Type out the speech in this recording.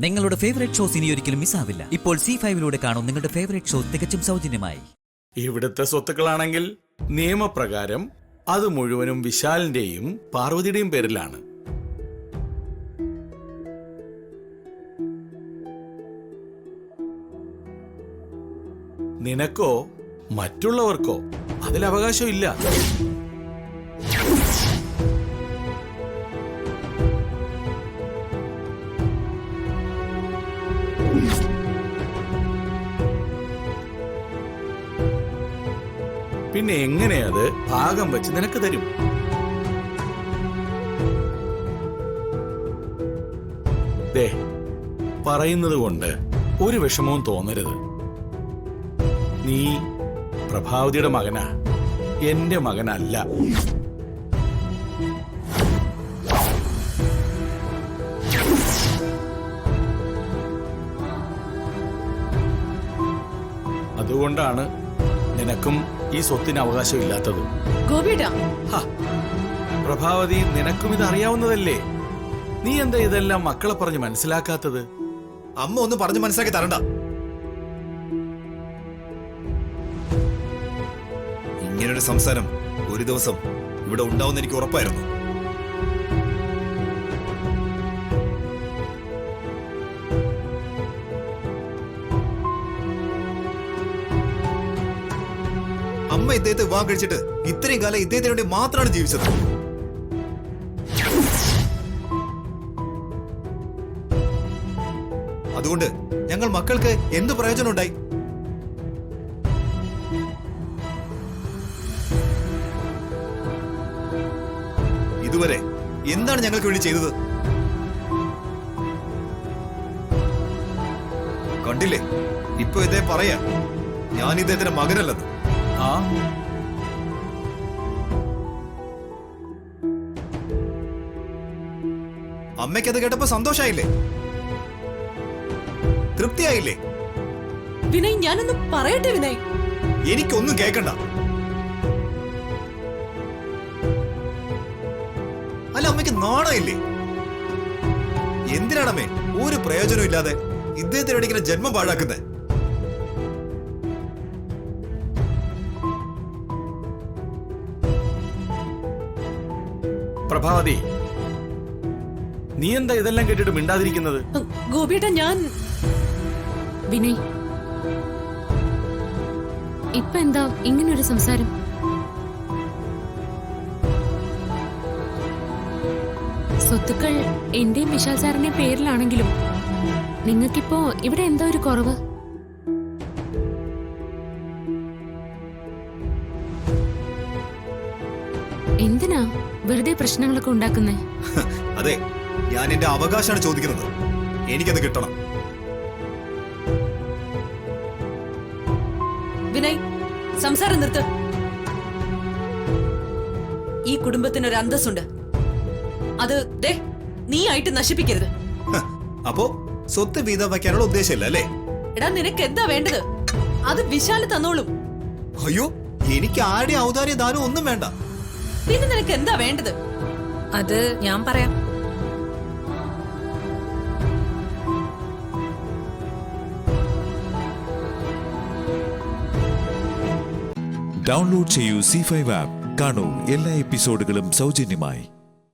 നിങ്ങളുടെ favourite shows ഇനി ഒരിക്കലും മിസ്സാവില്ല. ഇപ്പോൾ C5 കാണും നിങ്ങളുടെ ഫേവറേറ്റ് ഷോ തികച്ചും സൗജന്യമായി. ഇവിടുത്തെ സ്വത്തുക്കളാണെങ്കിൽ നിയമപ്രകാരം അത് മുഴുവനും വിശാലിന്റെയും പാർവതിയുടെയും പേരിലാണ്. നിനക്കോ മറ്റുള്ളവർക്കോ അതിൽ അവകാശമില്ല. പിന്നെ എങ്ങനെയത് ഭാഗം വെച്ച് നിനക്ക് തരും? ദേ, പറയുന്നത് കൊണ്ട് ഒരു വിഷമവും തോന്നരുത്. നീ പ്രഭാവതിയുടെ മകനാ, എന്റെ മകനല്ല. അതുകൊണ്ടാണ് നിനക്കും ഈ സ്വത്തിന് അവകാശമില്ലാത്തത്. പ്രഭാവതി, നിനക്കും ഇത് അറിയാവുന്നതല്ലേ? നീ എന്താ ഇതെല്ലാം മക്കളെ പറഞ്ഞ് മനസ്സിലാക്കാത്തത്? അമ്മ ഒന്ന് പറഞ്ഞു മനസ്സിലാക്കി തരണ്ട. ഇങ്ങനൊരു സംസാരം ഒരു ദിവസം ഇവിടെ ഉണ്ടാവുന്ന എനിക്ക് ഉറപ്പായിരുന്നു. അമ്മ ഇദ്ദേഹത്തെ വിവാഹം കഴിച്ചിട്ട് ഇത്രയും കാലം ഇദ്ദേഹത്തിന് വേണ്ടി മാത്രമാണ് ജീവിച്ചത്. അതുകൊണ്ട് ഞങ്ങൾ മക്കൾക്ക് എന്ത് പ്രയോജനം ഉണ്ടായി? ഇതുവരെ എന്താണ് ഞങ്ങൾക്ക് വേണ്ടി ചെയ്തത്? കണ്ടില്ലേ, ഇപ്പൊ ഇദ്ദേഹം പറയാ ഞാൻ ഇദ്ദേഹത്തിന്റെ മകനല്ലെന്ന്. അമ്മയ്ക്കത് കേട്ടപ്പോ സന്തോഷായില്ലേ? തൃപ്തിയായില്ലേ? വിനയ്, ഞാനൊന്ന് പറയട്ടെ വിനയ്. എനിക്കൊന്നും കേൾക്കണ്ട. അല്ല, അമ്മയ്ക്ക് നാണമില്ലേ? എന്തിനാണമ്മേ ഒരു പ്രയോജനം ഇല്ലാതെ ഇദ്ദേഹത്തിന് വേണ്ടി ഇങ്ങനെ ജന്മം പാഴാക്കുന്നത്? പ്രഭാവതി, നീ എന്താ ഇതെല്ലാം കേട്ടിട്ട് മിണ്ടാതിരിക്കുന്നത്? ഗോപിയേട്ടാ, ഞാൻ വിനയ്, ഇപ്പൊ എന്താ ഇങ്ങനൊരു സംസാരം? സ്വത്തുക്കൾ എന്റെയും വിശാൽ സാറിന്റെ പേരിലാണെങ്കിലും നിങ്ങൾക്കിപ്പോ ഇവിടെ എന്താ ഒരു കുറവ്? എന്തിനാ വെറുതെ പ്രശ്നങ്ങളൊക്കെ ഉണ്ടാക്കുന്നേ? അതെ, ഞാൻ എന്റെ അവകാശമാണ് ചോദിക്കുന്നത്. എനിക്കത് കിട്ടണം. വിനയ്, സംസാരം നിർത്ത്. ഈ കുടുംബത്തിനൊരു അന്തസ്സുണ്ട്. അത് നീ ആയിട്ട് നശിപ്പിക്കരുത്. അപ്പോ സ്വത്ത് വീതം വയ്ക്കാനുള്ള ഉദ്ദേശമില്ല അല്ലേ? എടാ, നിനക്ക് എന്താ വേണ്ടത്? അത് വിശാല് തന്നോളും. അയ്യോ, എനിക്ക് ആരുടെ ഔദാര്യ ദാനം ഒന്നും വേണ്ട. പിന്നെ നിനക്ക് എന്താ വേണ്ടത്? അത് ഞാൻ പറയാം. ഡൗൺലോഡ് ചെയ്യൂ C5 ആപ്പ്. കാണൂ എല്ലാ എപ്പിസോഡുകളും സൗജന്യമായി.